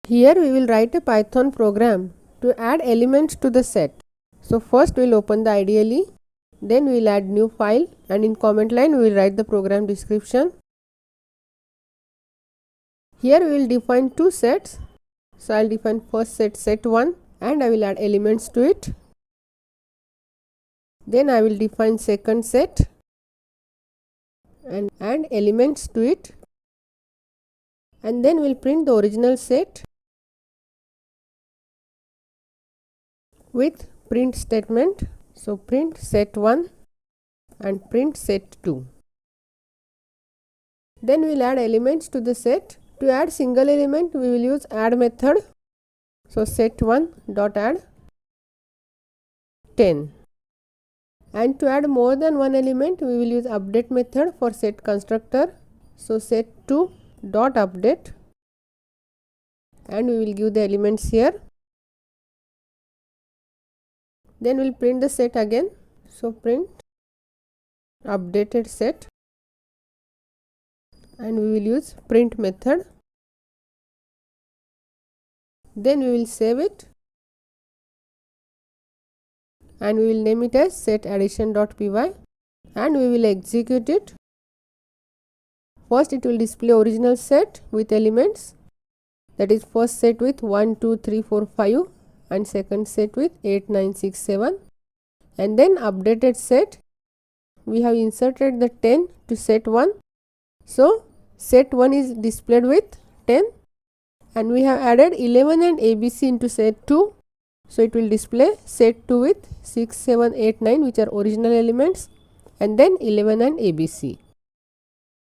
Here we will write a Python program to add elements to the set. So first we will open the IDLE, then we will add new file, and in comment line we will write the program description. Here we will define two sets. So I will define first set set1 and I will add elements to it. Then I will define second set and add elements to it, and then we will print the original set with print statement. So print set1 and print set2. Then we will add elements to the set. To add single element we will use add method. So set1 dot add 10, and to add more than one element we will use update method for set constructor. So set2 dot update, and we will give the elements here. Then we will print the set again. So print updated set, and we will use print method. Then we will save it and we will name it as set addition.py, and we will execute it. First it will display original set with elements, that is first set with 1 2 3 4 5 and second set with 8 9 6 7, and then updated set we have inserted the 10 to set 1. So set 1 is displayed with 10, and we have added 11 and ABC into set 2. So it will display set 2 with 6 7 8 9 which are original elements, and then 11 and ABC.